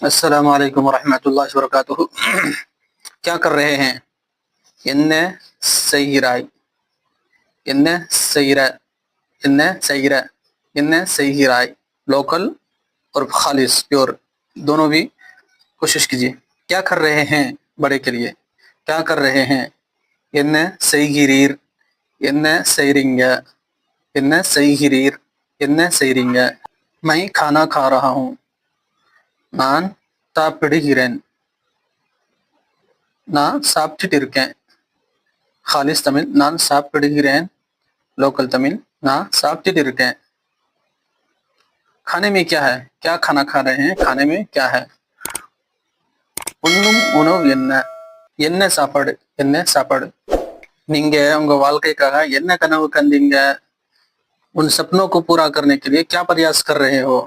अस्सलामु अलैकुम वरहमतुल्लाहि वबरकातुहू। क्या कर रहे हैं? என்ன செய்கிறாய்? என்ன செய்கிற? என்ன செய்கிற? என்ன செய்கிறாய்? लोकल और खालिस प्योर दोनों भी कोशिश कीजिए। क्या कर रहे हैं? बड़े के लिए क्या कर रहे हैं? என்ன செய்கிறீர்? என்ன செய்றீங்க? என்ன செய்கிறீர்? என்ன செய்றீங்க? मैं खाना खा रहा हूँ। நான் சாப்பிடுகிறேன்। நான் சாப்பிட்டுட்டு இருக்கேன்। खालिस तमिल நான் சாப்பிடுகிறேன்। लोकल तमिल நான் சாப்பிட்டுட்டு இருக்கேன்। खाने में क्या है? क्या खाना खा रहे हैं? खाने में क्या है? உண்ணும் உணவு என்ன? என்ன சாப்பாடு? என்ன சாப்பாடு? நீங்க உங்க வாழ்க்கைக்காக என்ன கனவு கண்டீங்க? उन सपनों को पूरा करने के लिए क्या प्रयास कर रहे हो?